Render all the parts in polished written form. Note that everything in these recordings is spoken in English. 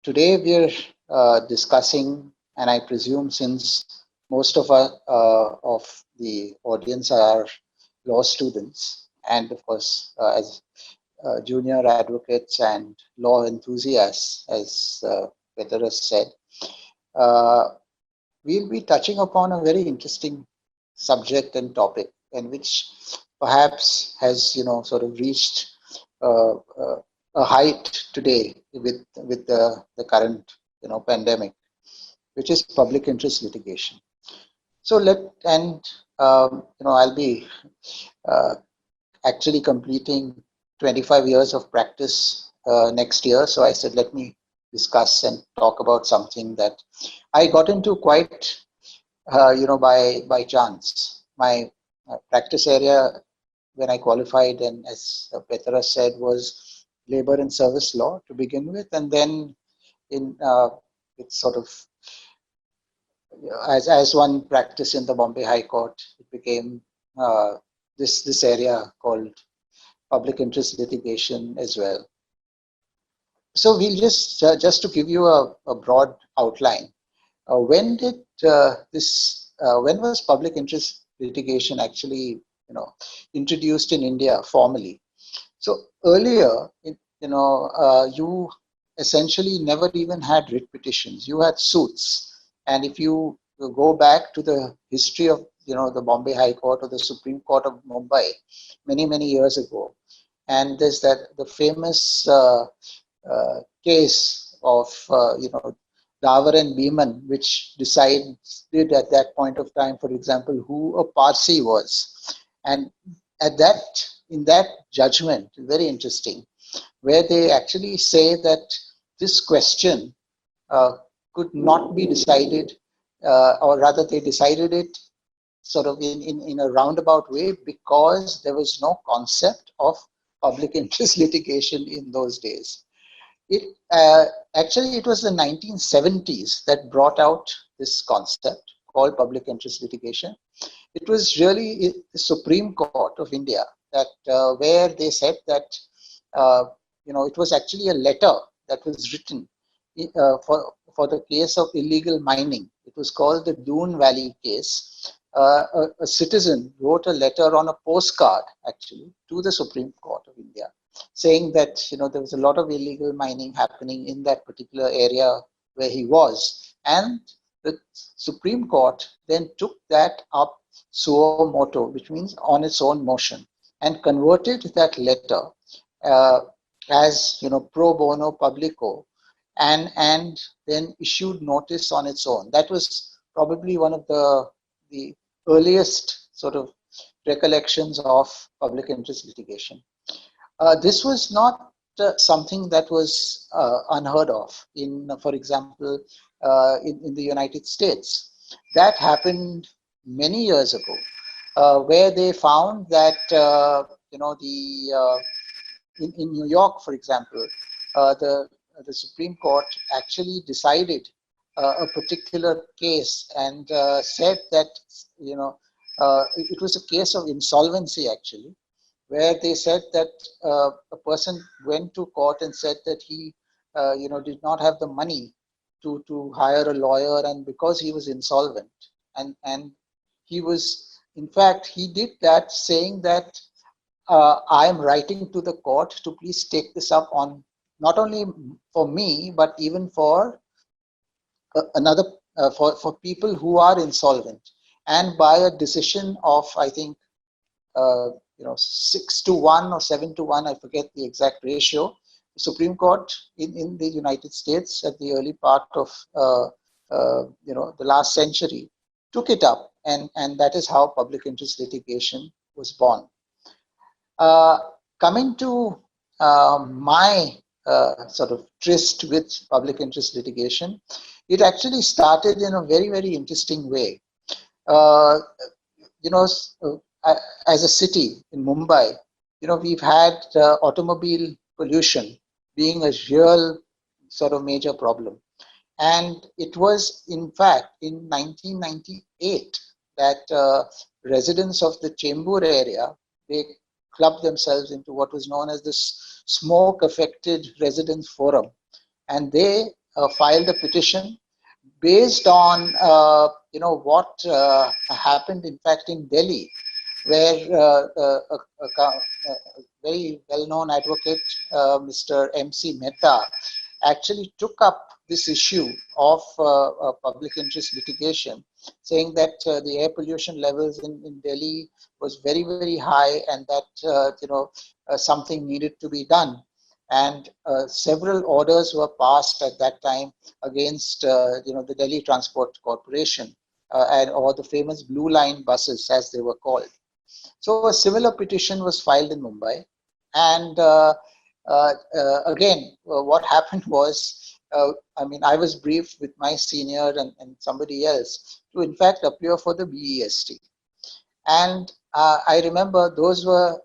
Today we're discussing, and I presume since most of the audience are law students, and of course as junior advocates and law enthusiasts, as Peter has said, uh, we'll be touching upon a very interesting subject and topic, and which perhaps has sort of reached uh, uh, a height today with the current pandemic, which is public interest litigation. So I'll be uh, actually completing 25 years of practice next year. So I said, let me discuss and talk about something that I got into quite by chance. My practice area when I qualified, and as Petra said, was labor and service law to begin with, and then in it's sort of as one practice in the Bombay High Court, it became this area called public interest litigation as well. So we'll just to give you a broad outline. When did when was public interest litigation actually introduced in India formally? So earlier, you essentially never even had writ petitions. You had suits, and if you go back to the history of the Bombay High Court or the Supreme Court of Mumbai, many years ago, and there's that the famous case of Davar and Beeman, which decided at that point of time, for example, who a Parsi was, and at that in that judgment, very interesting, where they actually say that this question uh, could not be decided, or rather, they decided it sort of in a roundabout way because there was no concept of public interest litigation in those days. It actually it was the 1970s that brought out this concept called public interest litigation. It was really the Supreme Court of India that where they said that it was actually a letter that was written for the case of illegal mining. It was called the Doon Valley case. A citizen wrote a letter on a postcard actually to the Supreme Court of India, saying that there was a lot of illegal mining happening in that particular area where he was, and the Supreme Court then took that up suo motu, which means on its own motion, and converted that letter uh, as pro bono publico, and then issued notice on its own. That was probably one of the earliest sort of recollections of public interest litigation. This was not something that was unheard of in, for example, in the United States. That happened many years ago, where they found that in New York, for example, the Supreme Court actually decided a particular case and said that it was a case of insolvency actually, where they said that a person went to court and said that he did not have the money to hire a lawyer, and because he was insolvent, and he was, in fact, he did that saying that I am writing to the court to please take this up on not only for me but even for another for people who are insolvent, and by a decision of, I think, 6-1 or 7-1, I forget the exact ratio. The Supreme Court in the United States at the early part of the last century took it up, and that is how public interest litigation was born. Uh, Coming to my sort of tryst with public interest litigation, it actually started in a very interesting way. Uh, you know, as a city in Mumbai, we've had automobile pollution being a real sort of major problem. And it was, in fact, in 1998 that residents of the Chembur area, they clubbed themselves into what was known as the Smoke Affected Residents Forum. And they filed a petition based on what happened in fact in Delhi, where a very well-known advocate, Mr. M.C. Mehta, actually took up this issue of public interest litigation, saying that the air pollution levels in Delhi was very, very high, and that something needed to be done. And several orders were passed at that time against the Delhi Transport Corporation, or the famous Blue Line buses, as they were called. So a similar petition was filed in Mumbai, and again, what happened was, I was briefed with my senior and somebody else to in fact appear for the BEST. And I remember those were,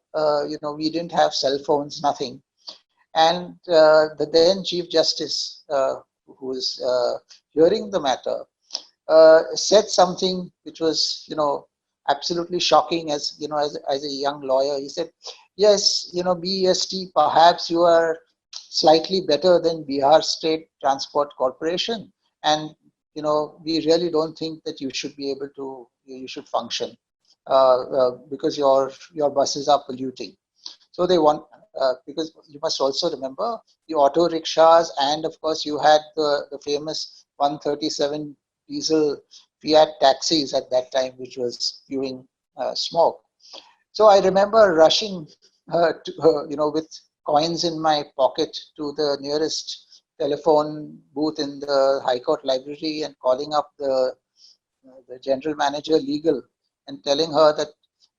we didn't have cell phones, nothing. And the then Chief Justice, who was hearing the matter, said something which was, absolutely shocking as a young lawyer. He said, yes, BEST, perhaps you are slightly better than Bihar State Transport Corporation. And, we really don't think that you should be able to, you should function because your buses are polluting. So they want, because you must also remember the auto rickshaws, and of course you had the famous 137 diesel Fiat taxis at that time, which was spewing smoke. So I remember rushing, with coins in my pocket to the nearest telephone booth in the High Court library and calling up the general manager legal and telling her that,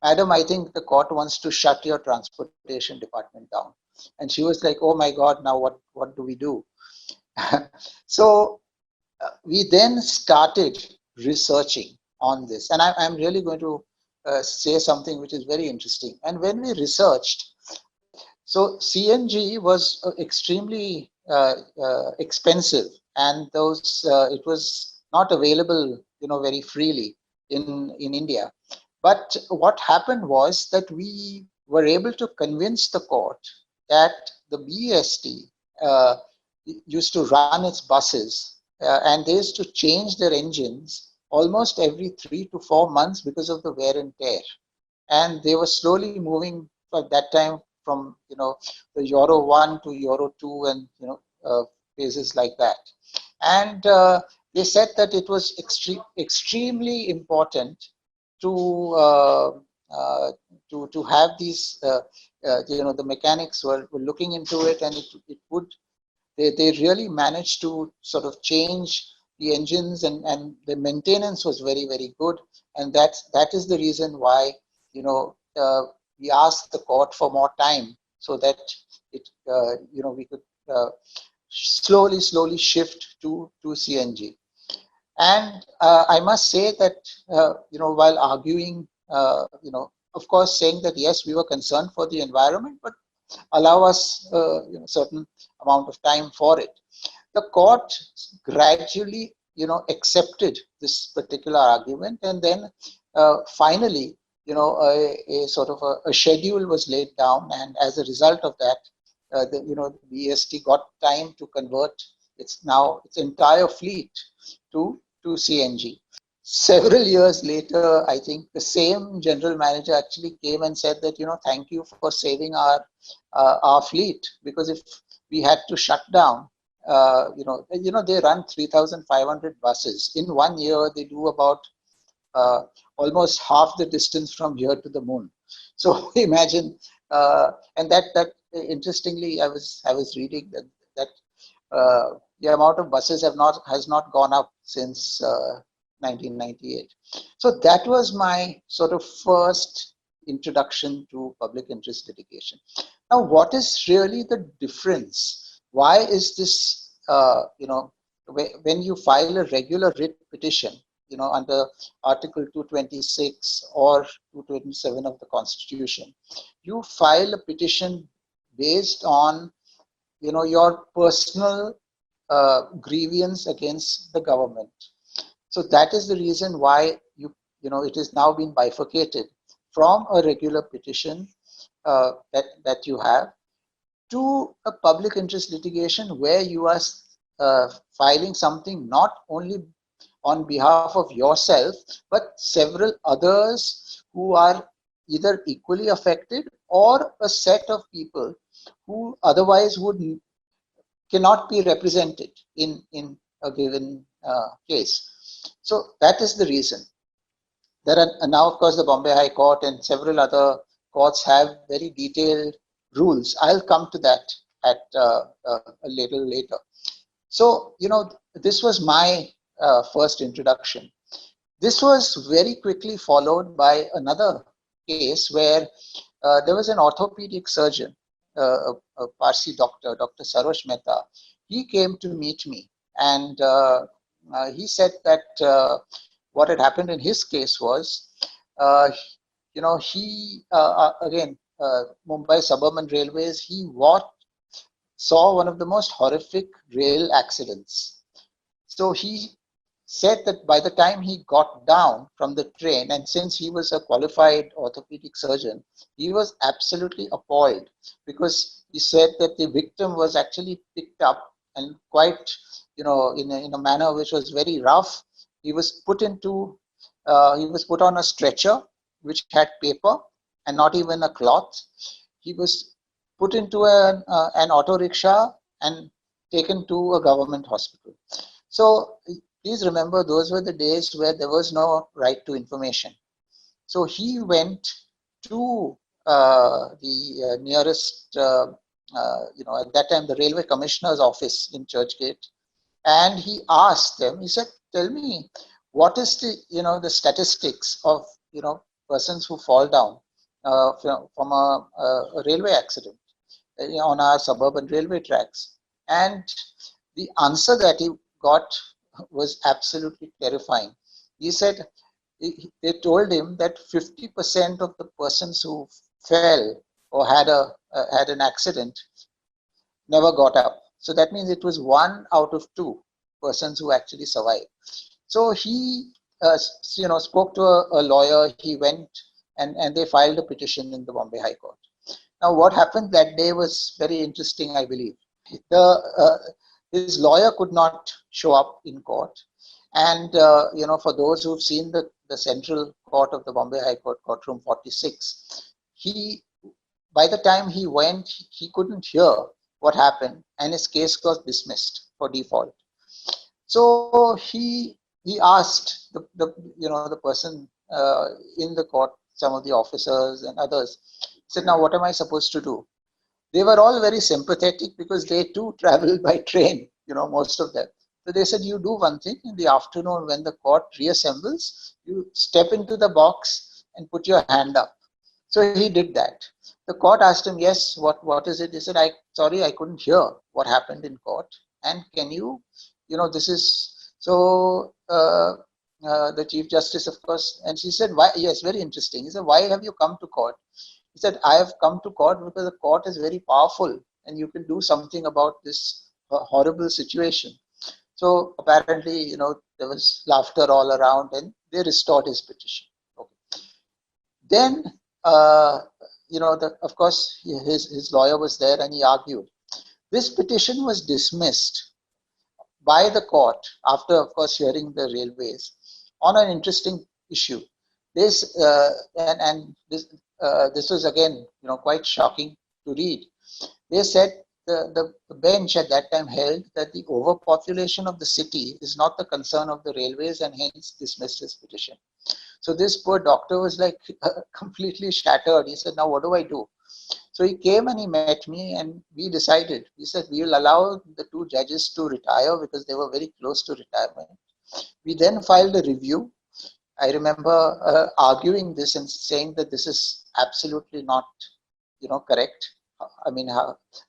Madam, I think the court wants to shut your transportation department down. And she was like, oh my God, now what do we do? So we then started researching on this. And I'm really going to say something which is very interesting. And when we researched, so CNG was extremely expensive, and it was not available, very freely in India. But what happened was that we were able to convince the court that the BEST used to run its buses, and they used to change their engines almost every 3 to 4 months because of the wear and tear. And they were slowly moving at that time from the Euro 1 to Euro 2 and phases like that. And they said that it was extremely important to have these the mechanics were looking into it, and it would they really managed to sort of change the engines, and the maintenance was very, very good. And that is the reason why we asked the court for more time, so that we could slowly shift to CNG. And I must say that while arguing, of course, saying that yes, we were concerned for the environment, but allow us certain amount of time for it. The court gradually accepted this particular argument, and then finally a sort of a schedule was laid down, and as a result of that, the BEST got time to convert its entire fleet to CNG. Several years later, I think the same general manager actually came and said that, thank you for saving our fleet, because if we had to shut down, they run 3,500 buses. In 1 year, they do about almost half the distance from here to the moon. So imagine, and that interestingly, I was reading that the amount of buses has not gone up since 1998. So that was my sort of first introduction to public interest litigation. Now, what is really the difference? Why is this, when you file a regular writ petition, under Article 226 or 227 of the Constitution, you file a petition based on, your personal grievance against the government. So that is the reason why it has now been bifurcated from a regular petition that you have to a public interest litigation, where you are filing something not only on behalf of yourself, but several others who are either equally affected or a set of people who otherwise cannot be represented in a given case. So that is the reason. There are now, of course, the Bombay High Court and several other courts have very detailed rules. I'll come to that at a little later. So, this was my first introduction. This was very quickly followed by another case where there was an orthopedic surgeon, a Parsi doctor, Dr. Sarosh Mehta. He came to meet me, and he said that what had happened in his case was, he again, Mumbai Suburban Railways, he saw one of the most horrific rail accidents. So he said that by the time he got down from the train, and since he was a qualified orthopedic surgeon, he was absolutely appalled, because he said that the victim was actually picked up and quite, in a manner which was very rough. He was put on a stretcher which had paper and not even a cloth. He was put into an auto rickshaw and taken to a government hospital. So please remember, those were the days where there was no right to information. So he went to the nearest, at that time, the Railway Commissioner's office in Churchgate, and he asked them. He said, "Tell me, what is the statistics of persons who fall down from a railway accident on our suburban railway tracks?" And the answer that he got was absolutely terrifying. He said, they told him that 50% of the persons who fell or had an accident never got up. So that means it was 1 out of 2 persons who actually survived. So he spoke to a lawyer. He went and they filed a petition in the Bombay High Court. Now, what happened that day was very interesting, I believe. His lawyer could not show up in court. And, for those who've seen the central court of the Bombay High Court, courtroom 46, by the time he went, he couldn't hear what happened, and his case was dismissed for default. So he asked the person in the court, some of the officers and others, said, "Now what am I supposed to do?" They were all very sympathetic because they too traveled by train, most of them. So they said, "You do one thing, in the afternoon when the court reassembles, you step into the box and put your hand up." So he did that. The court asked him, "Yes, what is it?" He said, "Sorry, I couldn't hear what happened in court. And can you, this is," so the Chief Justice, of course, and she said, "Why?" Yes, very interesting. He said, "Why have you come to court?" He said, "I have come to court because the court is very powerful and you can do something about this horrible situation." So apparently, there was laughter all around and they restored his petition. Okay. Then, of course, his lawyer was there and he argued. This petition was dismissed by the court after, of course, hearing the railways on an interesting issue. This this was again, quite shocking to read. They said the bench at that time held that the overpopulation of the city is not the concern of the railways and hence dismissed his petition. So this poor doctor was like completely shattered. He said, "Now what do I do?" So he came and he met me and we decided. He said, "We will allow the 2 judges to retire because they were very close to retirement." We then filed a review. I remember arguing this and saying that this is absolutely not, correct. I mean,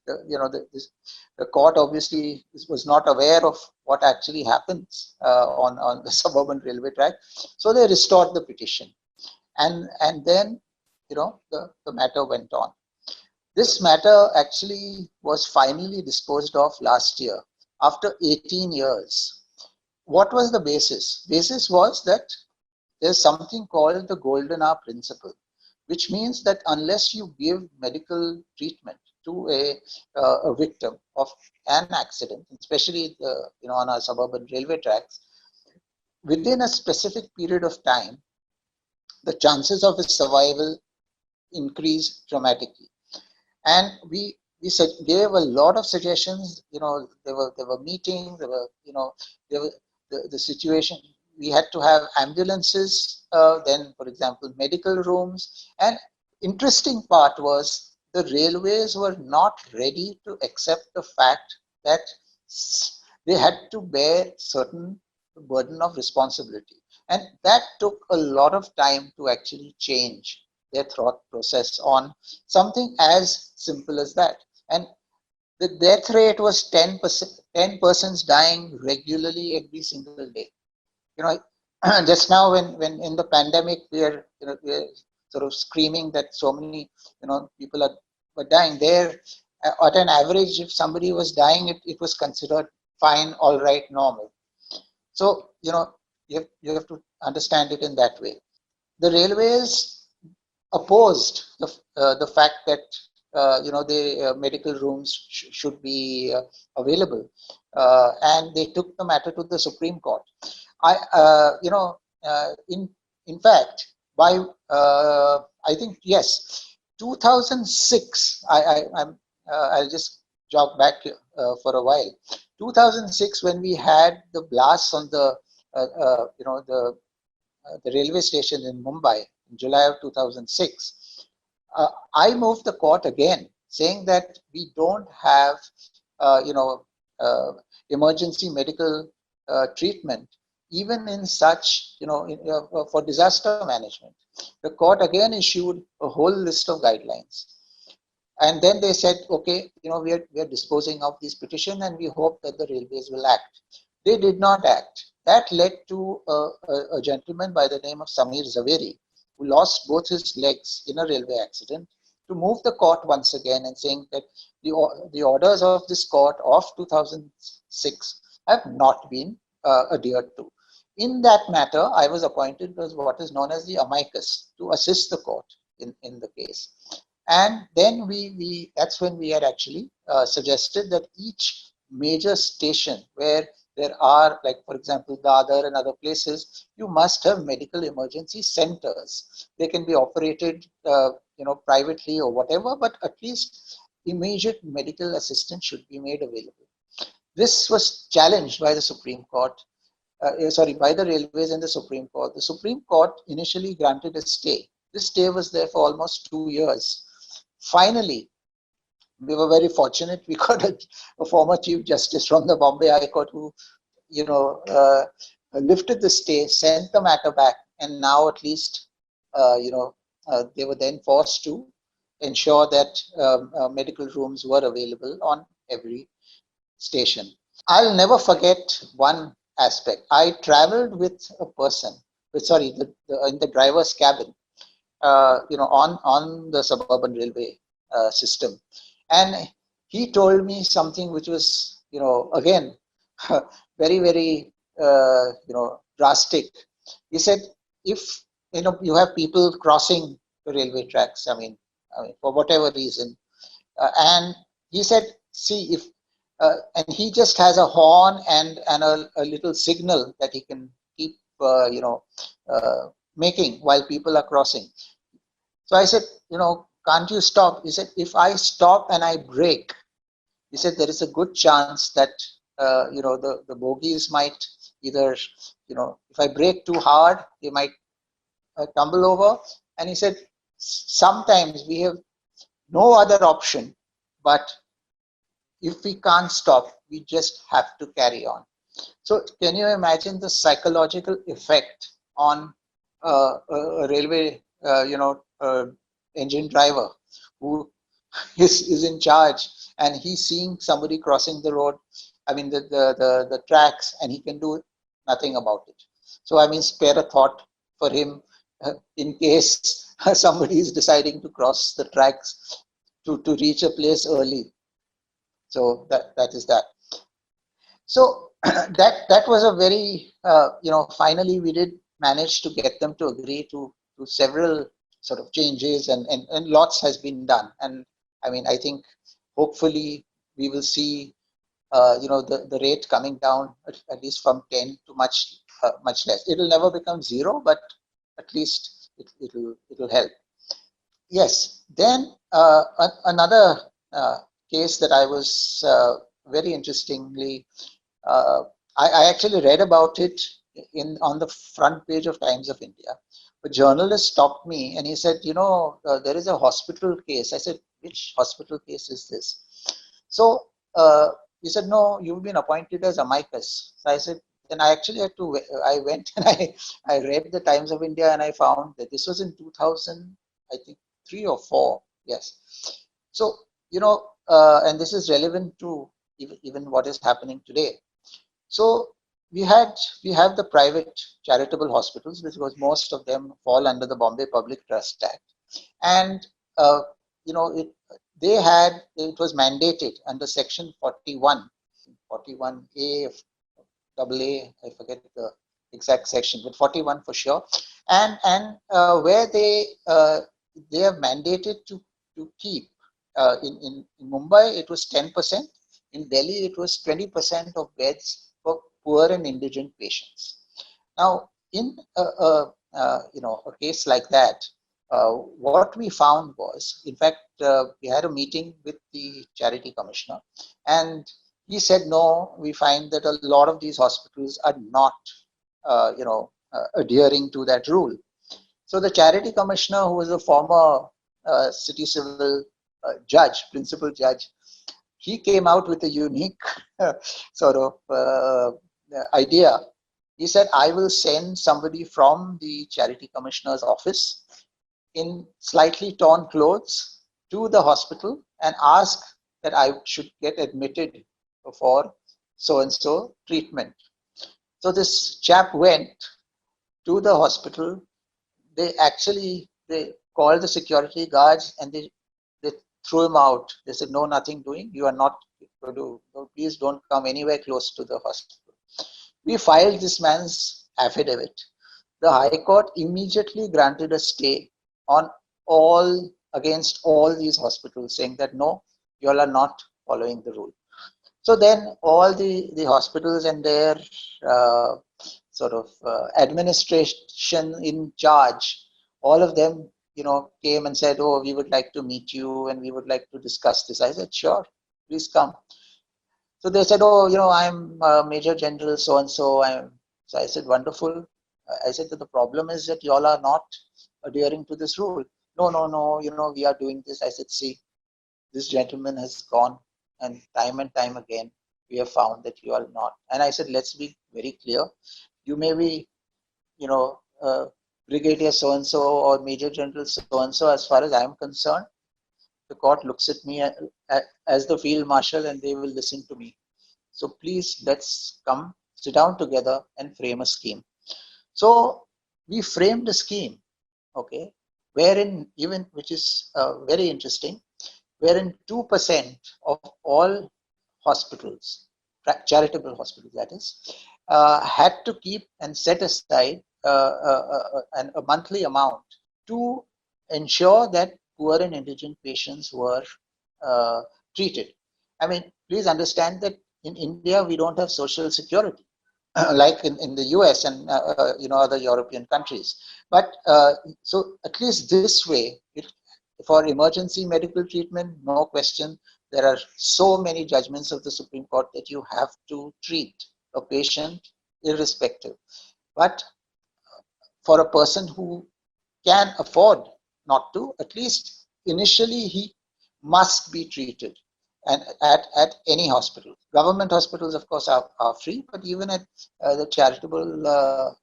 the court obviously was not aware of what actually happens on the suburban railway track. So they restored the petition. And then, the matter went on. This matter actually was finally disposed of last year after 18 years. What was the basis? Basis was that there's something called the golden hour principle, which means that unless you give medical treatment, to a victim of an accident, especially on our suburban railway tracks, within a specific period of time, the chances of his survival increase dramatically. And we gave a lot of suggestions. There were meetings. There were the situation. We had to have ambulances. Then, for example, medical rooms. And interesting part was the railways were not ready to accept the fact that they had to bear certain burden of responsibility. And that took a lot of time to actually change their thought process on something as simple as that. And the death rate was 10%, 10 persons dying regularly every single day. Just now when in the pandemic we're sort of screaming that so many people were dying there. At an average, if somebody was dying, it was considered fine, all right, normal. So you have to understand it in that way. The railways opposed the fact that the medical rooms should be available, and they took the matter to the Supreme Court. In fact, by I think yes, 2006. I'll just jog back for a while. 2006, when we had the blasts on the railway station in Mumbai in July of 2006, I moved the court again, saying that we don't have, emergency medical treatment, even in such, for disaster management. The court again issued a whole list of guidelines. And then they said, okay, we are disposing of this petition and we hope that the railways will act. They did not act. That led to a gentleman by the name of Samir Zaveri, who lost both his legs in a railway accident, to move the court once again and saying that the orders of this court of 2006 have not been adhered to. In that matter, I was appointed as what is known as the amicus to assist the court in the case. And then that's when we had actually suggested that each major station where there are, like, for example, Dadar and other places, you must have medical emergency centers. They can be operated, privately or whatever, but at least immediate medical assistance should be made available. This was challenged by the Supreme Court, by the railways and the Supreme Court. The Supreme Court initially granted a stay. This stay was there for almost 2 years. Finally, we were very fortunate. We got a former Chief Justice from the Bombay High Court who, lifted the stay, sent the matter back, and now at least, they were then forced to ensure that medical rooms were available on every station. I'll never forget one aspect. I traveled with a person, in the driver's cabin, on the suburban railway system. And he told me something which was, again, very, very, drastic. He said, if, you have people crossing the railway tracks, I mean for whatever reason, and he said, see, if, and he just has a horn and a little signal that he can keep, making while people are crossing. So I said, can't you stop? He said, if I stop and I brake, he said, there is a good chance that, the bogies might either, if I brake too hard, they might tumble over. And he said, sometimes we have no other option, but if we can't stop, we just have to carry on. So can you imagine the psychological effect on a railway, engine driver who is in charge, and he's seeing somebody crossing the road, the tracks, and he can do nothing about it. So spare a thought for him in case somebody is deciding to cross the tracks to reach a place early. So that is that. So that was a very finally we did manage to get them to agree to several sort of changes, and lots has been done. And I think hopefully we will see the rate coming down at least from 10 to much less. It will never become zero, but at least it'll help. Yes. Then another case that I was very interestingly, uh, I actually read about it on the front page of Times of India. A journalist stopped me and he said, there is a hospital case. I said, which hospital case is this? So he said, no, you've been appointed as amicus. So I said, then I actually had to, I went and I read the Times of India and I found that this was in 2000, I think 3 or 4. Yes. So, and this is relevant to even what is happening today. So we have the private charitable hospitals, because most of them fall under the Bombay Public Trust Act, and it was mandated under Section 41, 41A, AA, I forget the exact section, but 41 for sure, and where they are mandated to keep in Mumbai it was 10%, in Delhi it was 20% of beds for poor and indigent patients. Now, in a case like that, what we found was, in fact, we had a meeting with the charity commissioner, and he said, no, we find that a lot of these hospitals are not, adhering to that rule. So the charity commissioner, who was a former city civil judge, principal judge, he came out with a unique sort of idea. He said, I will send somebody from the charity commissioner's office in slightly torn clothes to the hospital and ask that I should get admitted for so-and-so treatment. So this chap went to the hospital. They called the security guards and they threw him out. They said, no, nothing doing. You are not going to, please don't come anywhere close to the hospital. We filed this man's affidavit. The High Court immediately granted a stay on against all these hospitals, saying that no, you all are not following the rule. So then all the hospitals and their administration in charge, all of them, came and said, oh, we would like to meet you and we would like to discuss this. I said, sure, please come. So they said, oh, I'm Major General so-and-so. So I said, wonderful. I said that the problem is that you all are not adhering to this rule. No, we are doing this. I said, see, this gentleman has gone and time again, we have found that you are not. And I said, let's be very clear. You may be, Brigadier so-and-so or Major General so-and-so. As far as I'm concerned, the court looks at me as the field marshal and they will listen to me. So please, let's come, sit down together and frame a scheme. So we framed a scheme, okay, wherein which is very interesting, wherein 2% of all hospitals, charitable hospitals that is, had to keep and set aside a monthly amount to ensure that poor and indigent patients were treated. I mean, please understand that in India, we don't have social security like in the US and other European countries. But so at least this way, for emergency medical treatment, no question, there are so many judgments of the Supreme Court that you have to treat a patient irrespective. But for a person who can afford not to, at least initially he must be treated and at any hospital. Government hospitals, of course, are free, but even at the charitable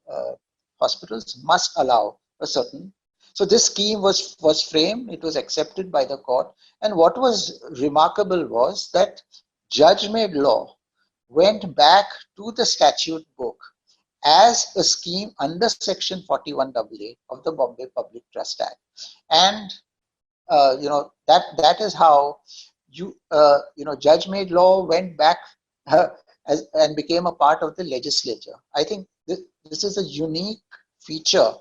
hospitals must allow a certain. So this scheme was framed, it was accepted by the court, and what was remarkable was that judge-made law went back to the statute book as a scheme under Section 41AA of the Bombay Public Trust Act, and that is how judge-made law went back and became a part of the legislature. I think this is a unique feature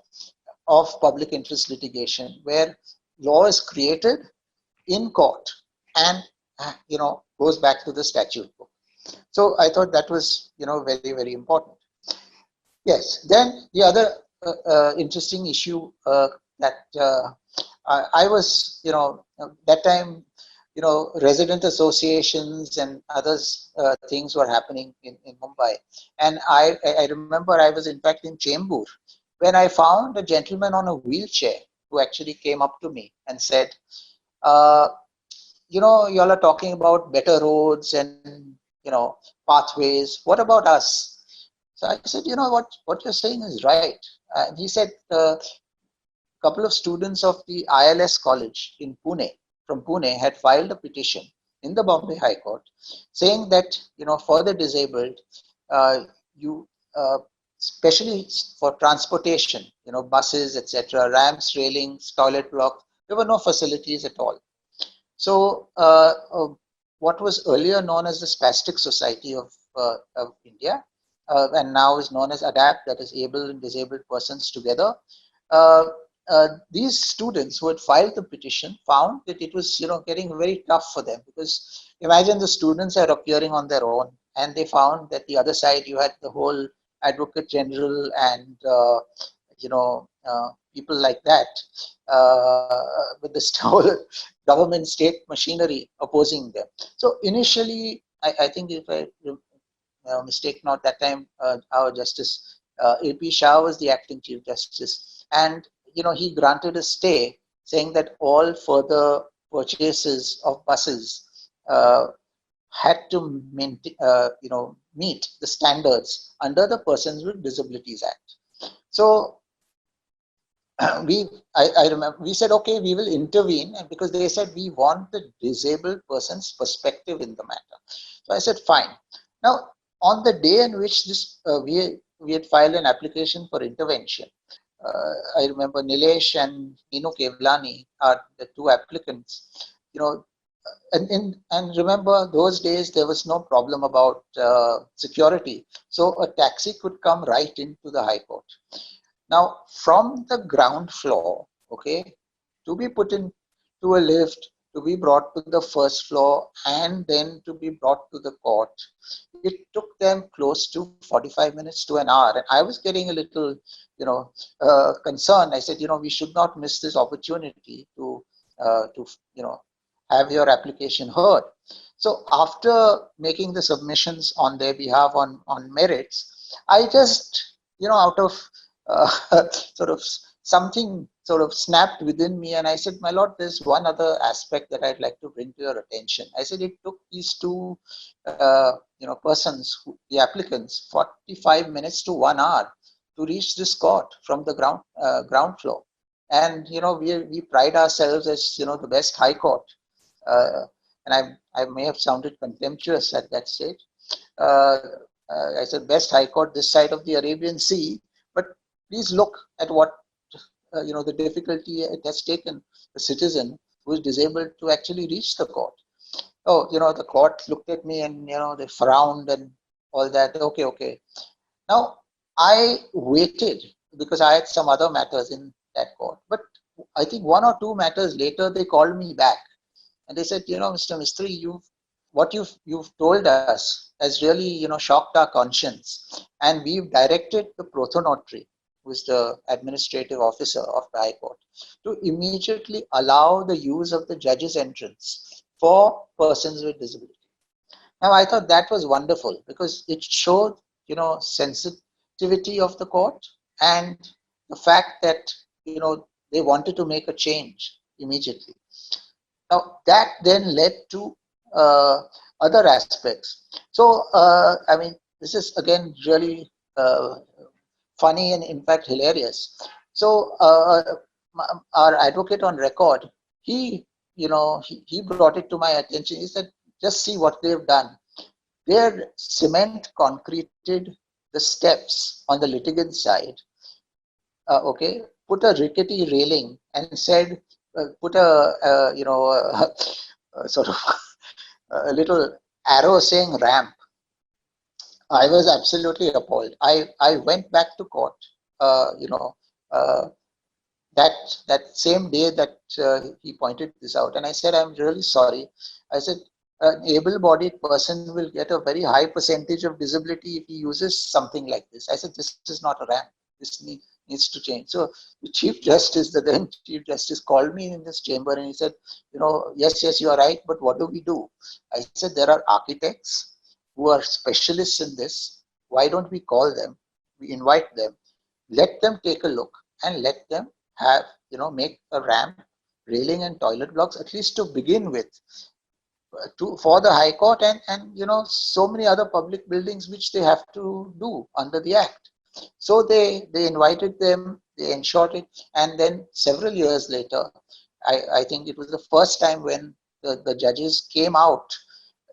of public interest litigation, where law is created in court and goes back to the statute book. So I thought that was, very, very important. Yes. Then the other interesting issue that I was, that time, resident associations and others things were happening in Mumbai. And I remember I was in fact in Chembur when I found a gentleman on a wheelchair who actually came up to me and said, uh, y'all are talking about better roads and, pathways. What about us? So I said, what you're saying is right. And he said, couple of students of the ILS college in Pune, from Pune, had filed a petition in the Bombay High Court saying that, for the disabled, you, especially for transportation, buses, etc., ramps, railings, toilet blocks, there were no facilities at all. So, what was earlier known as the Spastic Society of India, and now is known as ADAPT, that is Able and Disabled Persons Together. Uh, these students who had filed the petition found that it was, getting very tough for them, because imagine the students are appearing on their own, and they found that the other side you had the whole Advocate General and people like that with this whole government state machinery opposing them. So initially, I think if I mistake not, that time our Justice A.P. Shah was the acting Chief Justice, and he granted a stay saying that all further purchases of buses had to meet the standards under the Persons with Disabilities Act. So I remember we said, okay, we will intervene, and because they said we want the disabled person's perspective in the matter. So I said, fine. Now, on the day in which this we had filed an application for intervention, I remember Nilesh and Nino Kevlani are the two applicants. And remember, those days there was no problem about security, so a taxi could come right into the High Court. Now, from the ground floor, okay, to be put into a lift, to be brought to the first floor, and then to be brought to the court, it took them close to 45 minutes to an hour. And I was getting a little, concerned. I said, we should not miss this opportunity to have your application heard. So after making the submissions on their behalf on merits, I just, out of sort of something sort of snapped within me, and I said, my lord, there's one other aspect that I'd like to bring to your attention. I said, it took these two persons, the applicants, 45 minutes to 1 hour to reach this court from the ground floor. And we pride ourselves as the best high court, and I may have sounded contemptuous at that stage. I said, best high court this side of the Arabian Sea, but please look at what the difficulty it has taken the citizen who is disabled to actually reach the court. Oh, the court looked at me and they frowned and all that. Okay. Now I waited because I had some other matters in that court, but I think 1 or 2 matters later they called me back and they said, Mr. Mistry, what you've told us has really shocked our conscience, and we've directed the prothonotary, who is the administrative officer of the High Court, to immediately allow the use of the judge's entrance for persons with disability. Now, I thought that was wonderful because it showed, sensitivity of the court and the fact that, they wanted to make a change immediately. Now, that then led to other aspects. So, this is again really funny and in fact hilarious. So our advocate on record, he brought it to my attention. He said, just see what they've done. They're cement concreted the steps on the litigant side, put a rickety railing and said, put a sort of a little arrow saying ramp. I was absolutely appalled. I went back to court, that same day that he pointed this out, and I said, I'm really sorry. I said, an able-bodied person will get a very high percentage of disability if he uses something like this. I said, this is not a ramp. This needs to change. So the Chief Justice, the then Chief Justice, called me in this chamber and he said, yes, you are right, but what do we do? I said, there are architects who are specialists in this. Why don't we call them? We invite them, let them take a look, and let them have, make a ramp, railing and toilet blocks, at least to begin with, for the High Court and so many other public buildings which they have to do under the Act. So they invited them, they ensured it, and then several years later, I think it was the first time when the judges came out,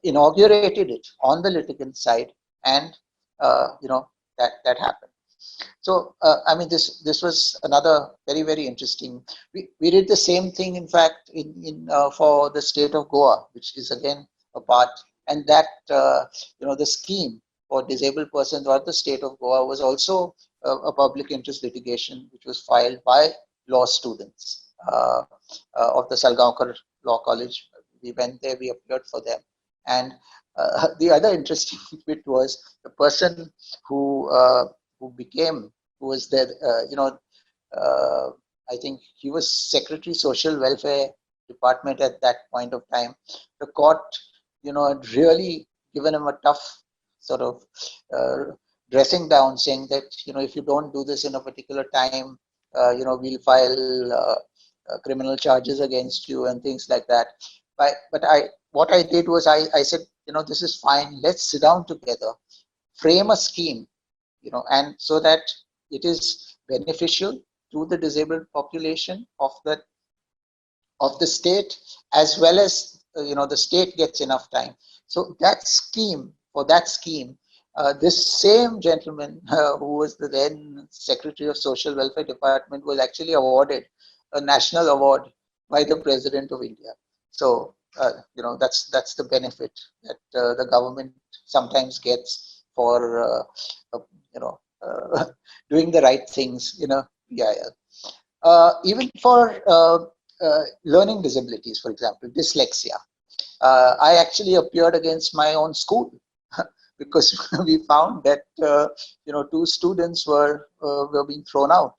inaugurated it on the litigant side, and that happened. So I mean, this was another very interesting. We did the same thing, in fact, in for the state of Goa, which is again a part, and that the scheme for disabled persons or the state of Goa was also a public interest litigation, which was filed by law students of the Salgaonkar Law College. We went there, we appeared for them, and the other interesting bit was the person who was there, I think he was Secretary Social Welfare Department at that point of time. The court, had really given him a tough sort of dressing down, saying that, if you don't do this in a particular time, we'll file criminal charges against you and things like that. But what I did was I said, this is fine. Let's sit down together, frame a scheme, and so that it is beneficial to the disabled population of the state, as well as the state gets enough time. So for that scheme, this same gentleman who was the then Secretary of Social Welfare Department was actually awarded a national award by the President of India. So that's the benefit that the government sometimes gets for doing the right things in a PIL. Even for learning disabilities, for example, dyslexia. I actually appeared against my own school because we found that 2 students were being thrown out,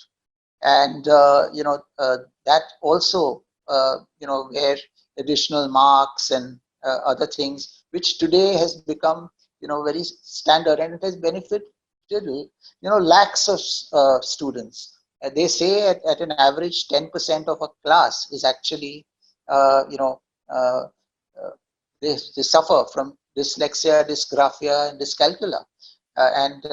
and that also where additional marks and other things, which today has become very standard, and it has benefited lakhs of students. They say at an average 10% of a class is actually they suffer from dyslexia, dysgraphia, and dyscalculia, and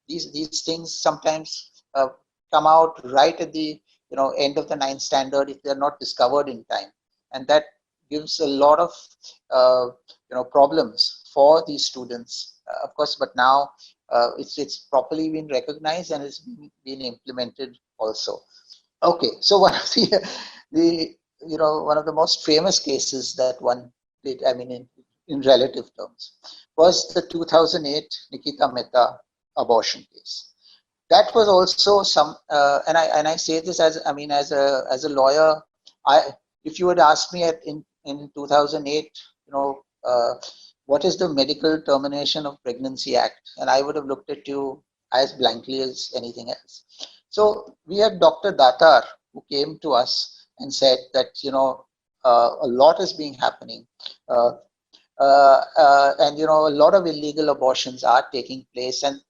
these things sometimes come out right at the end of the 9th standard if they are not discovered in time, and that gives a lot of problems for these students, of course. But now it's properly been recognized and it's been implemented also. Okay, so one of the one of the most famous cases that one did, I mean, in relative terms, was the 2008 Nikita Mehta abortion case. That was also some, and I say this as a lawyer. If you had asked me in 2008, what is the Medical Termination of Pregnancy Act, and I would have looked at you as blankly as anything else. So we had Dr. Datar, who came to us and said that a lot is being happening, and a lot of illegal abortions are taking place. And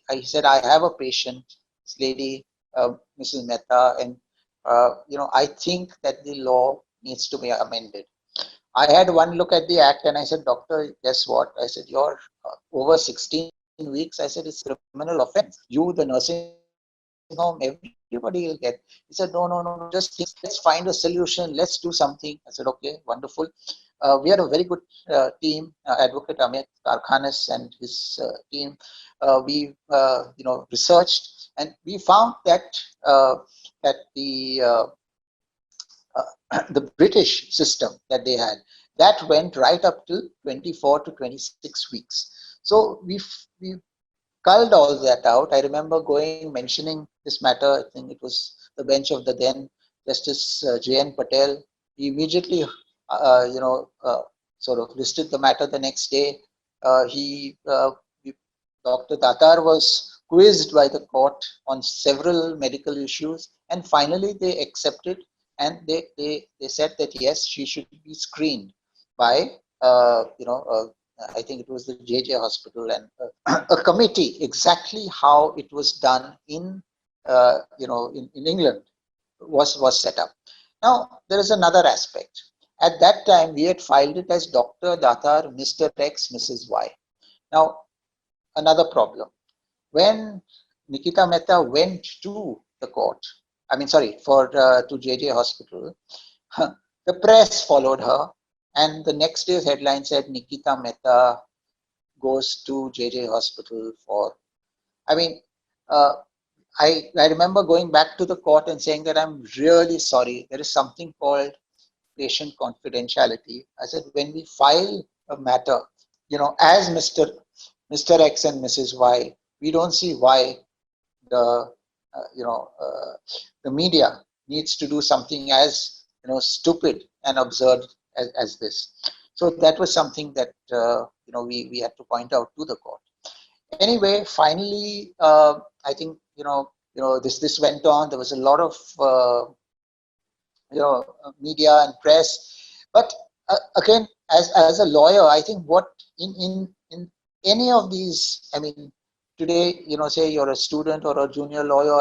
I said, I have a patient, this lady, Mrs. Mehta, and I think that the law needs to be amended. I had one look at the act and I said, doctor, guess what? I said, you're over 16 weeks. I said, it's a criminal offense. You, the nursing home, everybody will get. He said, no, just let's find a solution. Let's do something. I said, okay, wonderful. We had a very good team, Advocate Amit Karkhanis and his team. We researched, and we found that that the British system that they had, that went right up to 24 to 26 weeks. So we culled all that out. I remember mentioning this matter. I think it was the bench of the then Justice J.N. Patel. He immediately, sort of listed the matter the next day. Dr. Datar was quizzed by the court on several medical issues, and finally they accepted, and they said that yes, she should be screened by I think it was the JJ Hospital, and a committee, exactly how it was done in in England was set up. Now there is another aspect. At that time, we had filed it as Dr. Datar, Mr. X, Mrs. Y. Now another problem. When Nikita Mehta went to the court, I mean, sorry, to JJ Hospital, the press followed her, and the next day's headline said Nikita Mehta goes to JJ Hospital for. I mean, I remember going back to the court and saying that I'm really sorry. There is something called patient confidentiality. I said, when we file a matter, as Mr. X and Mrs. Y, we don't see why the the media needs to do something as stupid and absurd as this. So that was something that we had to point out to the court. Anyway, finally, I think this went on. There was a lot of media and press, but again, as a lawyer, I think what in any of these, I mean, today, say you're a student or a junior lawyer,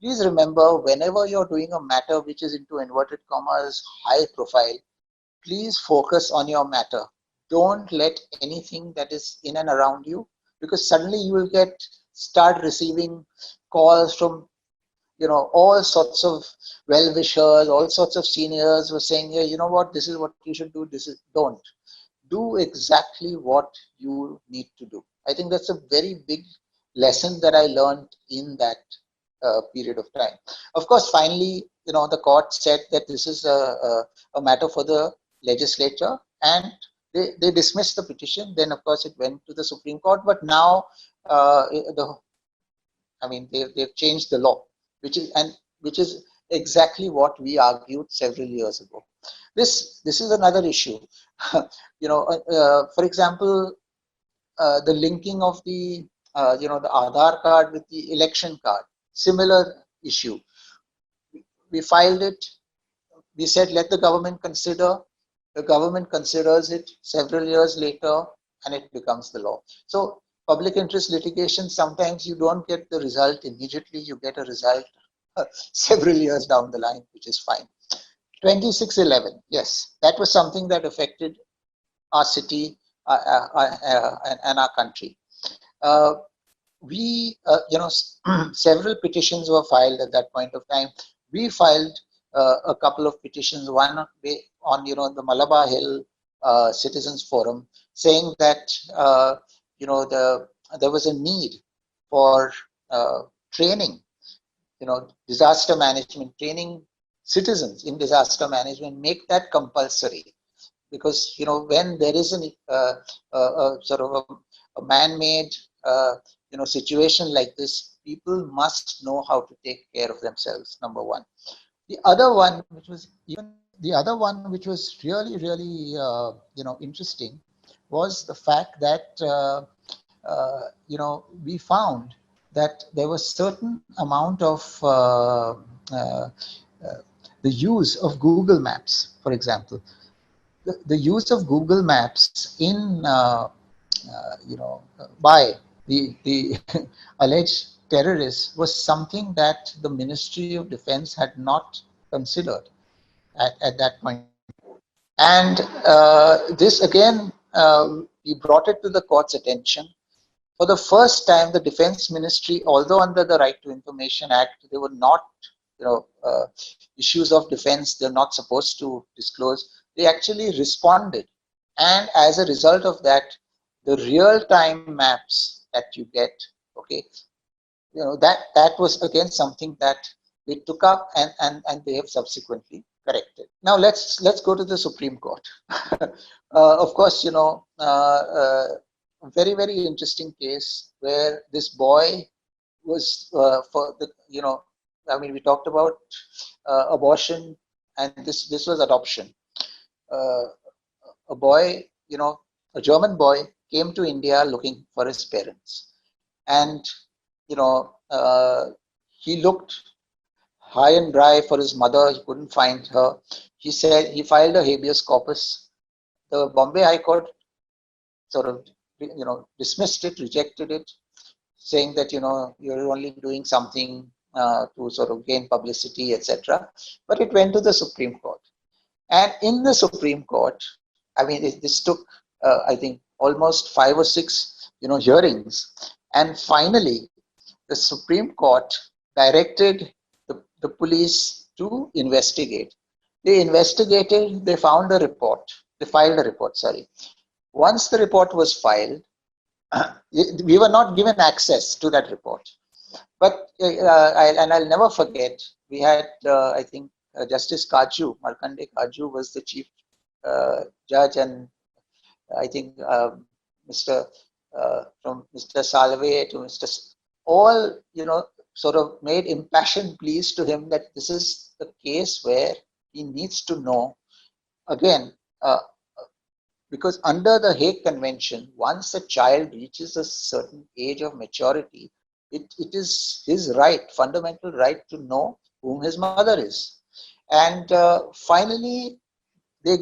please remember, whenever you're doing a matter which is into inverted commas, high profile, please focus on your matter. Don't let anything that is in and around you, because suddenly you will start receiving calls from all sorts of well-wishers, all sorts of seniors were saying, yeah, you know what, this is what you should do, don't. Do exactly what you need to do. I think that's a very big lesson that I learned in that period of time. Of course, finally, the court said that this is a matter for the legislature, and they dismissed the petition. Then, of course, it went to the Supreme Court, but now they've changed the law, which is exactly what we argued several years ago. This is another issue. For example, the linking of the Aadhaar card with the election card, similar issue. We filed it. We said, let the government consider. The government considers it several years later, and it becomes the law. So public interest litigation, sometimes you don't get the result immediately. You get a result several years down the line, which is fine. 2611, yes, that was something that affected our city and our country. Several petitions were filed at that point of time. We filed a couple of petitions, one on the Malabar Hill Citizens Forum, saying that there was a need for training, disaster management, training citizens in disaster management, make that compulsory. Because when there is sort of a man-made situation like this, people must know how to take care of themselves. Number one. The other one, which was really, really interesting, was the fact that we found that there was certain amount of the use of Google Maps, for example. The use of Google Maps in by the alleged terrorists was something that the Ministry of Defense had not considered at that point. And this again, we brought it to the court's attention. For the first time, the Defense Ministry, although under the Right to Information Act, they were not, issues of defense, they're not supposed to disclose. They actually responded. And as a result of that, the real-time maps that you get, okay, that was again something that they took up and they have subsequently corrected. Now let's go to the Supreme Court. Of course, a very, very interesting case where this boy was we talked about abortion, and this was adoption. a boy, a German boy came to India looking for his parents. And, he looked high and dry for his mother. He couldn't find her. He said he filed a habeas corpus. The Bombay High Court sort of, dismissed it, rejected it, saying that, you're only doing something to sort of gain publicity, etc. But it went to the Supreme Court. And in the Supreme Court, I mean, this took, I think, almost 5 or 6, hearings. And finally, the Supreme Court directed the police to investigate. They investigated, they found a report, they filed a report, sorry. Once the report was filed, we were not given access to that report. But, I'll never forget, we had, I think, Justice Kaju, Markande Kaju was the chief judge, and I think Mr. From Mr. Salve to Mr. All, sort of made impassioned pleas to him that this is the case where he needs to know, again, because under the Hague Convention, once a child reaches a certain age of maturity, it is his right, fundamental right, to know whom his mother is. And finally, they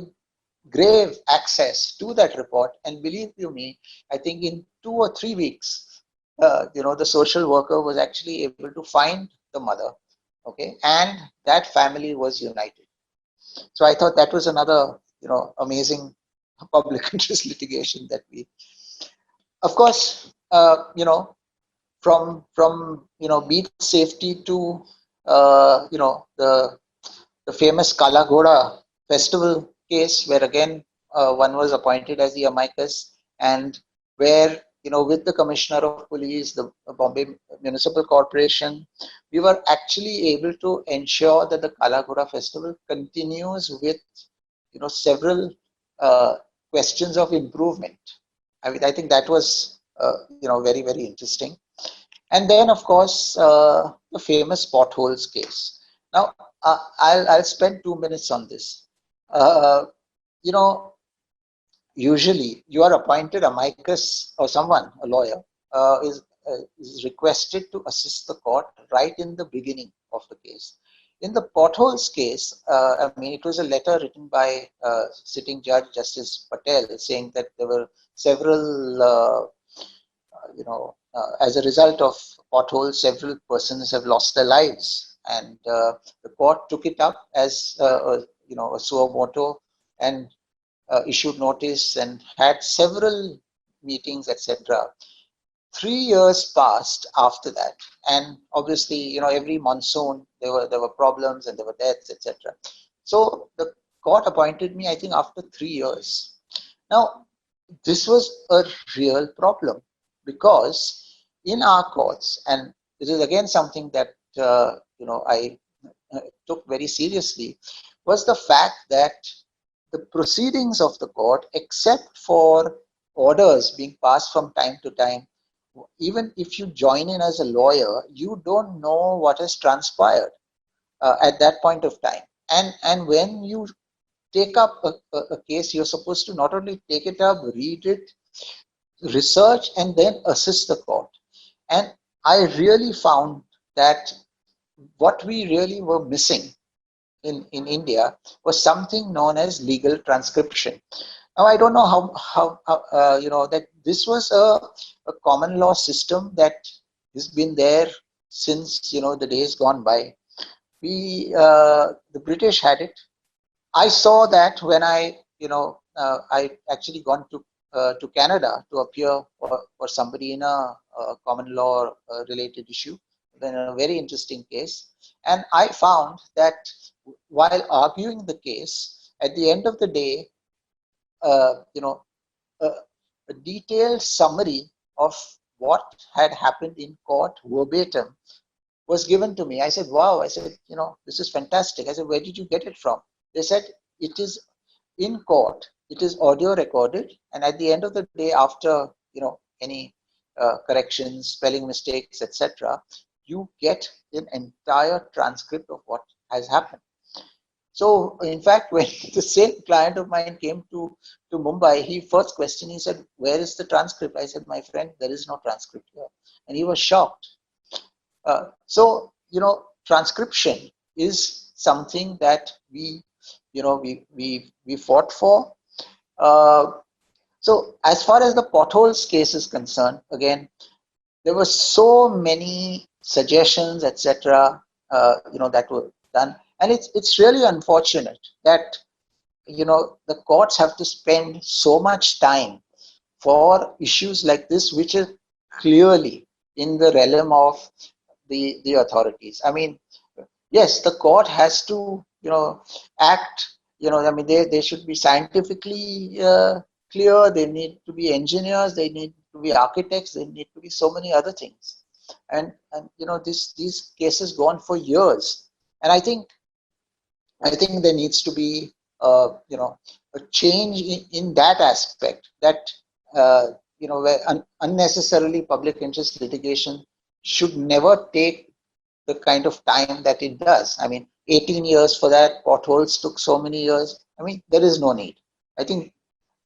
gave access to that report. And believe you me, I think in 2 or 3 weeks, the social worker was actually able to find the mother. Okay, and that family was united. So I thought that was another, amazing public interest litigation that we, of course, from beach safety to the famous Kala Ghoda festival case, where again one was appointed as the amicus, and where, with the Commissioner of Police, the Bombay Municipal Corporation, we were actually able to ensure that the Kala Ghoda festival continues with, several questions of improvement. I mean, I think that was, very, very interesting. And then, of course, the famous potholes case. Now, I'll spend 2 minutes on this. You know, usually you are appointed amicus, or someone, a lawyer, is requested to assist the court right in the beginning of the case. In the potholes case, I mean, it was a letter written by sitting judge Justice Patel saying that there were several, as a result of potholes, several persons have lost their lives, and the court took it up as a suo motu and issued notice and had several meetings, etc. 3 years passed after that, and obviously, every monsoon there were problems and there were deaths, etc. So the court appointed me, I think, after 3 years. Now, this was a real problem, because in our courts, and this is again something that I took very seriously, was the fact that the proceedings of the court, except for orders being passed from time to time, even if you join in as a lawyer, you don't know what has transpired at that point of time. And when you take up a case, you're supposed to not only take it up, read it, research, and then assist the court. And I really found that what we really were missing in India was something known as legal transcription. Now, I don't know how that this was a common law system that has been there since, the days gone by. The British had it. I saw that when I actually gone to Canada to appear for somebody in a common law related issue, in a very interesting case. And I found that while arguing the case, at the end of the day, a detailed summary of what had happened in court verbatim was given to me. I said, wow, I said, this is fantastic. I said, where did you get it from? They said, it is in court, it is audio recorded, and at the end of the day, after, any corrections, spelling mistakes, etc., you get an entire transcript of what has happened. So in fact, when the same client of mine came to Mumbai, he first questioned, he said, "Where is the transcript?" I said, "My friend, there is no transcript here." And he was shocked. So, transcription is something that we fought for. Uh, so as far as the potholes case is concerned, again, there were so many suggestions, etc., that were done, and it's really unfortunate that the courts have to spend so much time for issues like this, which is clearly in the realm of the authorities. I mean, yes, the court has to act. I mean, they should be scientifically clear. They need to be engineers. They need to be architects. They need to be so many other things. And these cases go on for years. And I think there needs to be a change in that aspect, that where unnecessarily public interest litigation should never take the kind of time that it does. I mean, 18 years for that, potholes took so many years. I mean, there is no need. I think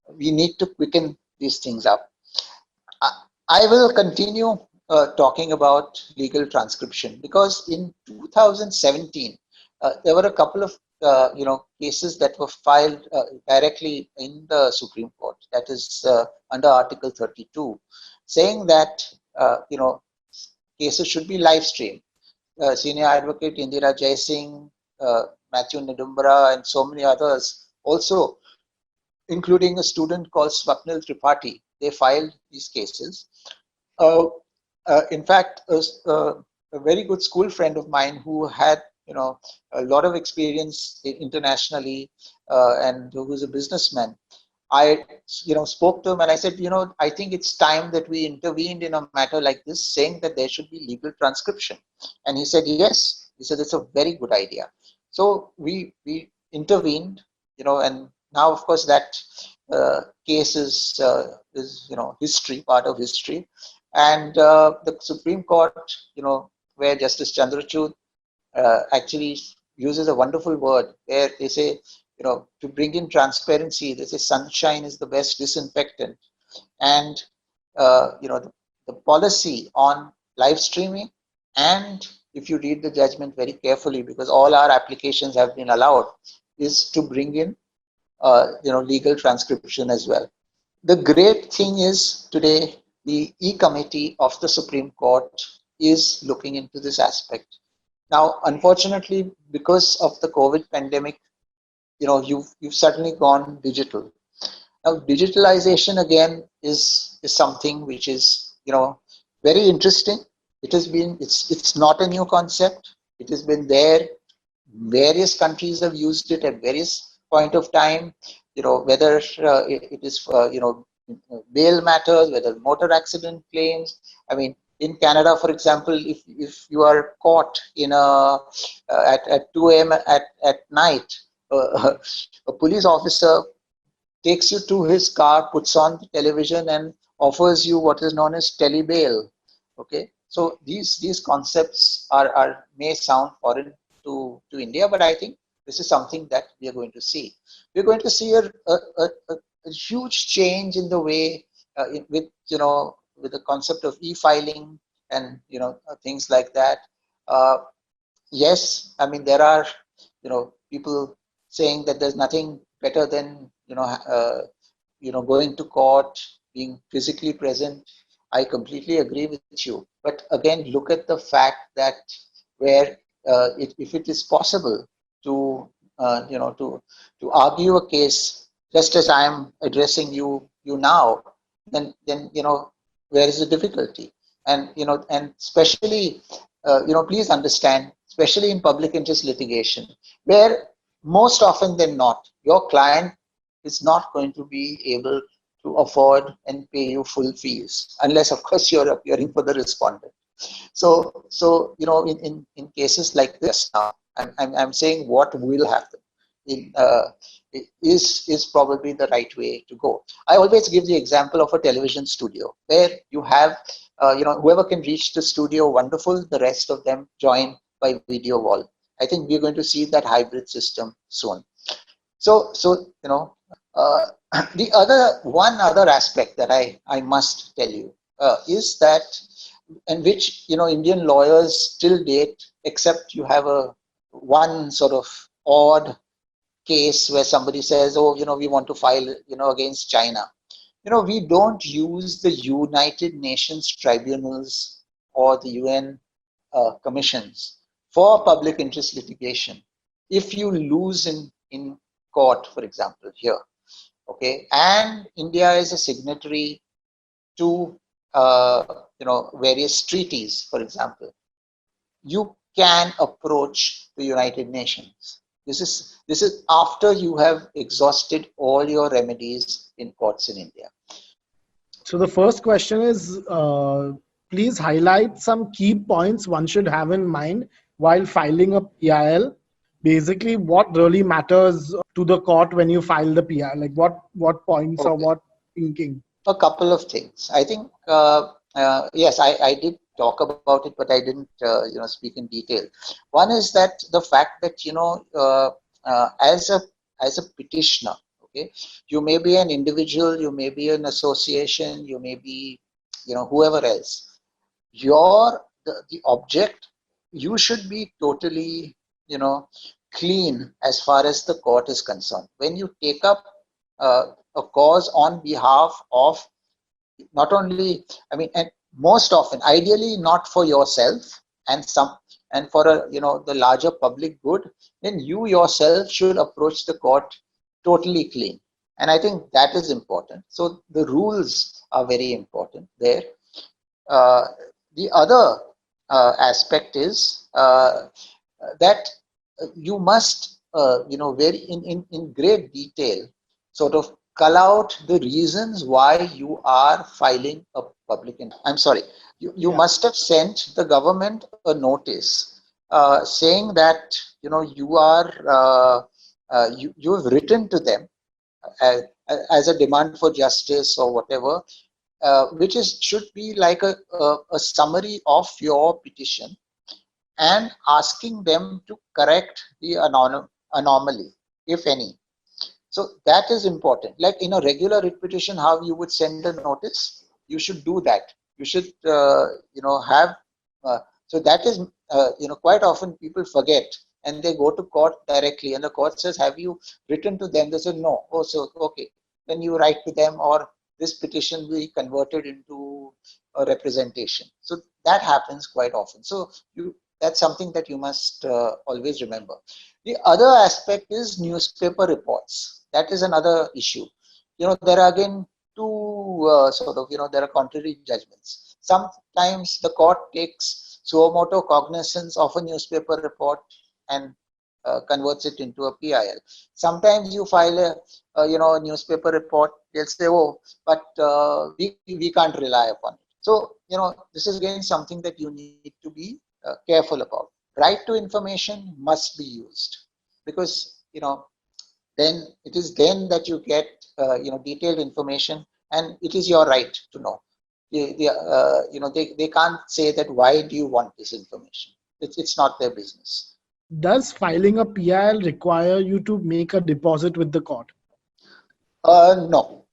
we need to quicken these things up. I will continue talking about legal transcription, because in 2017 there were a couple of cases that were filed directly in the Supreme Court, that is under Article 32, saying that cases should be live streamed. Senior advocate Indira Jaising, Matthew Nidumbara, and so many others also, including a student called Swapnil Tripathi, they filed these cases. In fact, a very good school friend of mine who had a lot of experience internationally, and who was a businessman, I spoke to him and I said, I think it's time that we intervened in a matter like this, saying that there should be legal transcription. And he said yes. He said it's a very good idea. So we intervened, and now of course that case is history, part of history. And the Supreme Court, where Justice Chandrachud actually uses a wonderful word, where they say, to bring in transparency, they say sunshine is the best disinfectant. And the policy on live streaming, and if you read the judgment very carefully, because all our applications have been allowed, is to bring in legal transcription as well. The great thing is, today the E-Committee of the Supreme Court is looking into this aspect. Now, unfortunately, because of the COVID pandemic, you've suddenly gone digital. Now, digitalization again is something which is very interesting. It's not a new concept. It has been there. Various countries have used it at various point of time. Whether it is bail matters, whether motor accident claims. I mean, in Canada, for example, if you are caught in at 2 a.m. at night, a police officer takes you to his car, puts on the television, and offers you what is known as telebail. Okay, so these concepts may sound foreign to India, but I think this is something that we are going to see. We're going to see a huge change in the way with the concept of e-filing and things like that. Yes, I mean, there are people saying that there's nothing better than going to court, being physically present. I completely agree with you. But again, look at the fact that where if it is possible to to argue a case just as I am addressing you now, then where is the difficulty? And and especially please understand, especially in public interest litigation, where most often than not, your client is not going to be able to afford and pay you full fees, unless of course you're appearing for the respondent. So in cases like this now, I'm saying what will happen in, is probably the right way to go. I always give the example of a television studio where you have whoever can reach the studio, wonderful. The rest of them join by video wall. I think we're going to see that hybrid system soon. So uh, the one other aspect that I must tell you is that, and which Indian lawyers till date, except you have a one sort of odd case where somebody says, oh, we want to file, against China. We don't use the United Nations tribunals or the UN commissions for public interest litigation. If you lose in court, for example, here, okay, and India is a signatory to various treaties, for example, you can approach the United Nations. This is after you have exhausted all your remedies in courts in India. So the first question is, please highlight some key points one should have in mind while filing a PIL. Basically, what really matters to the court when you file the PIL? Like what points or what thinking? A couple of things. I think yes, I did talk about it, but I didn't speak in detail. One is that the fact that as a petitioner, okay, you may be an individual, you may be an association, you may be whoever else. The object, you should be totally clean as far as the court is concerned. When you take up a cause on behalf of not only, and most often, ideally not for yourself and for the larger public good, then you yourself should approach the court totally clean. And I think that is important. So the rules are very important there. The other aspect is that you must, very in great detail, sort of cull out the reasons why you are filing a public. I'm sorry, you must have sent the government a notice saying that you are you have written to them as a demand for justice or whatever, which should be like a summary of your petition, and asking them to correct the anomaly, if any. So that is important. Like in a regular writ petition, how you would send a notice, you should do that. You should, have. So that is, quite often people forget and they go to court directly, and the court says, "Have you written to them?" They say, "No." Oh, so okay. Then you write to them, or this petition will be converted into a representation. So that happens quite often. So that's something that you must always remember. The other aspect is newspaper reports. That is another issue. There are again two there are contrary judgments. Sometimes the court takes suo motu cognizance of a newspaper report and converts it into a PIL. Sometimes you file a newspaper report. They'll say, "Oh, but we can't rely upon it." So this is again something that you need to be careful about. Right to information must be used, because then it is then that you get detailed information, and it is your right to know. They can't say that why do you want this information. It's not their business. Does filing a PIL require you to make a deposit with the court? No.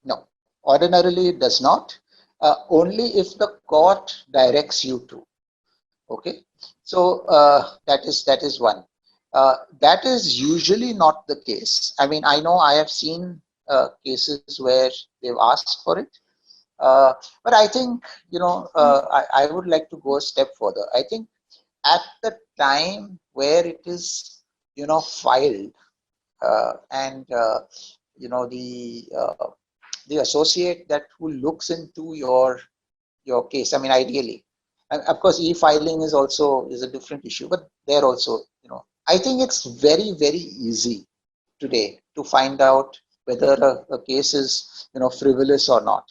Ordinarily, it does not. Only if the court directs you to. Okay, so that is one. That is usually not the case. I know I have seen cases where they've asked for it, but I think I would like to go a step further. I think at the time where it is filed, and the associate that who looks into your case. Ideally, and of course, e-filing is a different issue, but there also, I think it's very, very easy today to find out whether a case is, frivolous or not.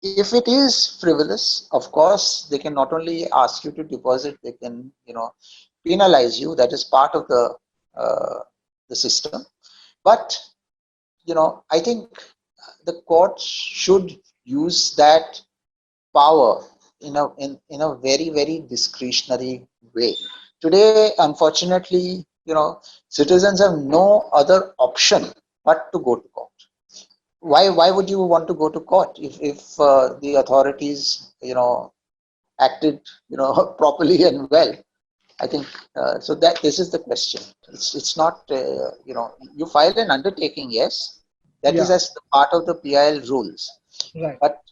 If it is frivolous, of course, they can not only ask you to deposit, they can, penalize you. That is part of the system. But, I think the court should use that power in a very, very discretionary way. Today, unfortunately, citizens have no other option but to go to court. Why would you want to go to court if the authorities acted properly and well? I think so that this is the question. It's not you file an undertaking, yes, that is Yeah, as the part of the PIL rules, right. but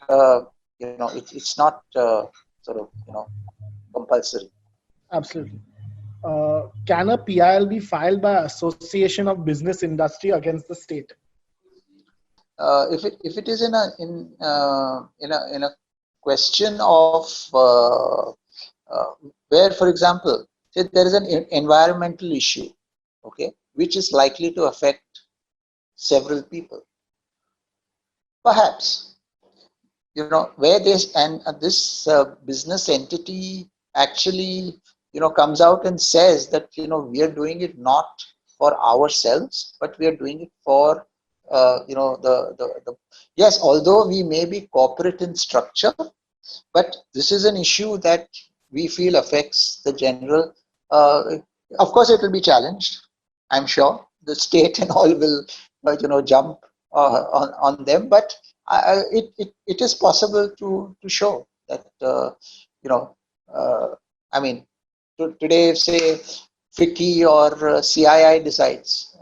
it's not sort of compulsory. Absolutely. Can a PIL be filed by Association of Business Industry against the state? If it is in a question of where, for example, say there is an environmental issue, okay, which is likely to affect several people, perhaps where this business entity actually comes out and says that we are doing it not for ourselves, but we are doing it for the yes, although we may be corporate in structure, but this is an issue that we feel affects the general. uh, of course it will be challenged, I'm sure the state and all will jump on them, but it is possible to show that you know uh, I mean today if say FICCI or CII decides,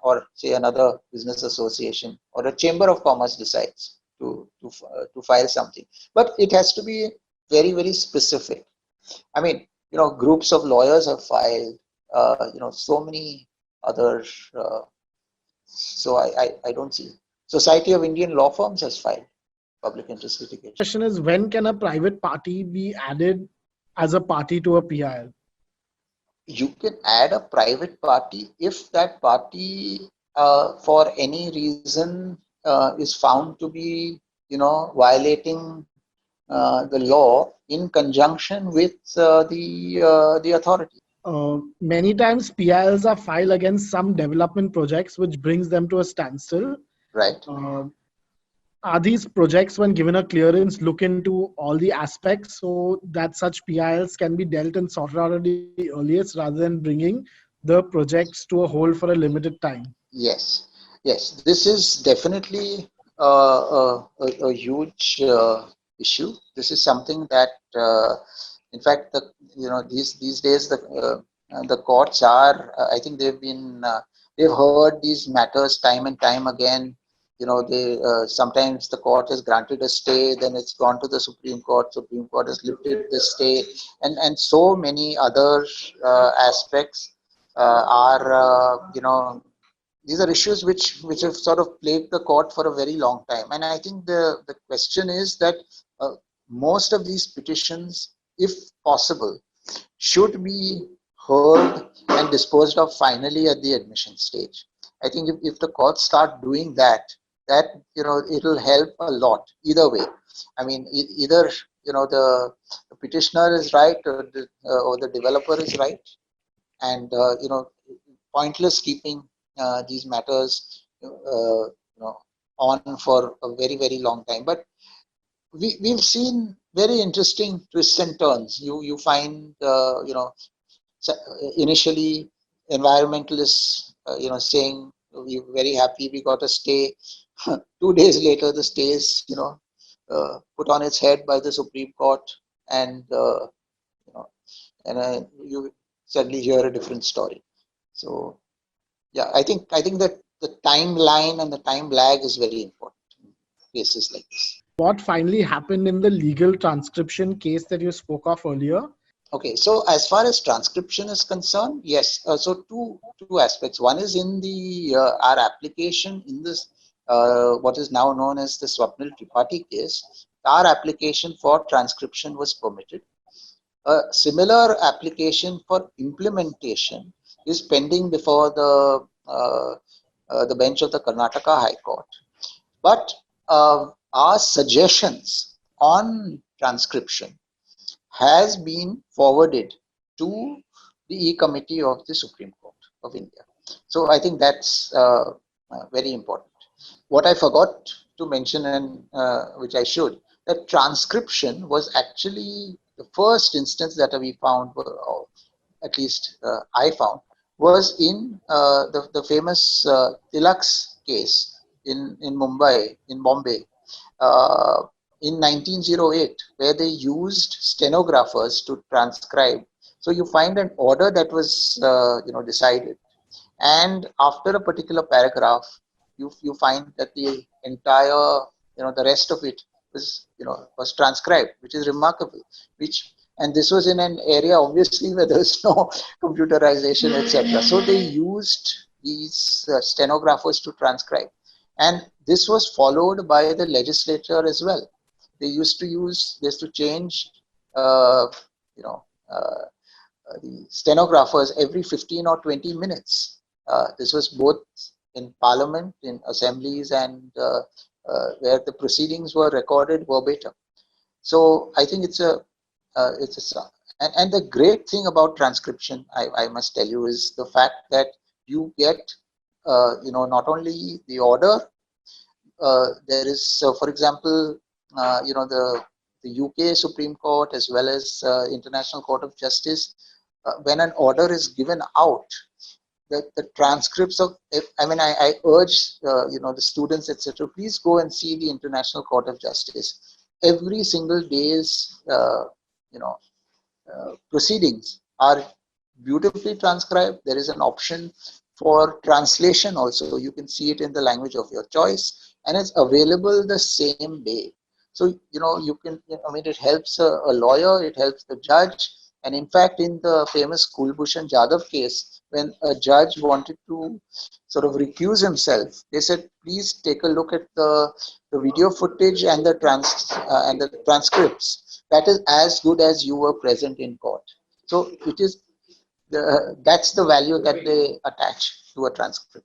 or say another business association or a chamber of commerce decides to file something, but it has to be very very specific. I mean, groups of lawyers have filed, so many other. Uh, so I don't see. Society of Indian Law Firms has filed public interest litigation. Question is, when can a private party be added as a party to a PIL? You can add a private party if that party, for any reason, is found to be, violating the law in conjunction with the authority. Many times PILs are filed against some development projects, which brings them to a standstill. Right. Uh, are these projects, when given a clearance, look into all the aspects so that such PILs can be dealt and sorted out at the earliest rather than bringing the projects to a hold for a limited time? Yes, yes, this is definitely a huge issue. This is something that, in fact, these days the courts are. I think they've heard these matters time and time again. They sometimes the court has granted a stay, then it's gone to the Supreme Court. Supreme Court has lifted the stay, and so many other aspects are these are issues which have sort of plagued the court for a very long time. And I think the question is that uh, most of these petitions, if possible, should be heard and disposed of finally at the admission stage. I think if the courts start doing that, it'll help a lot either way. I mean, either the petitioner is right, or the developer is right, and pointless keeping these matters on for a very very long time. But we've seen very interesting twists and turns. You find initially environmentalists saying we're very happy we got a stay. 2 days later the stay is put on its head by the Supreme Court, and you know you suddenly hear a different story. So yeah, I think that the timeline and the time lag is very important in cases like this. What finally happened in the legal transcription case that you spoke of earlier? Okay, so as far as transcription is concerned, yes. So two aspects. One is in the our application in this what is now known as the Swapnil Tripathi case. Our application for transcription was permitted. A similar application for implementation is pending before the bench of the Karnataka High Court. But our suggestions on transcription has been forwarded to the E-Committee of the Supreme Court of India. So I think that's very important. What I forgot to mention, and which I should, that transcription was actually the first instance that we found at least I found, was in the famous Tilak's case in Mumbai, in Bombay, uh, in 1908, where they used stenographers to transcribe. So you find an order that was decided, and after a particular paragraph, you find that the entire the rest of it was transcribed, which is remarkable. Which And this was in an area obviously where there was no computerization, etc. So they used these stenographers to transcribe, and this was followed by the legislature as well. They used to change uh, you know uh, the stenographers every 15 or 20 minutes. This was both in parliament, in assemblies, and where the proceedings were recorded verbatim. So I think and the great thing about transcription, I must tell you, is the fact that you get not only the order. There is, for example, the UK Supreme Court, as well as International Court of Justice, when an order is given out, the transcripts of, I urge the students, etc. Please go and see the International Court of Justice. Every single day's proceedings are beautifully transcribed. There is an option for translation also. You can see it in the language of your choice, and it's available the same day. So you can. It helps a lawyer. It helps the judge. And in fact, in the famous Kulbhushan Jadhav case, when a judge wanted to sort of recuse himself, they said, "Please take a look at the video footage and the transcripts. That is as good as you were present in court." So that's the value that they attach to a transcript.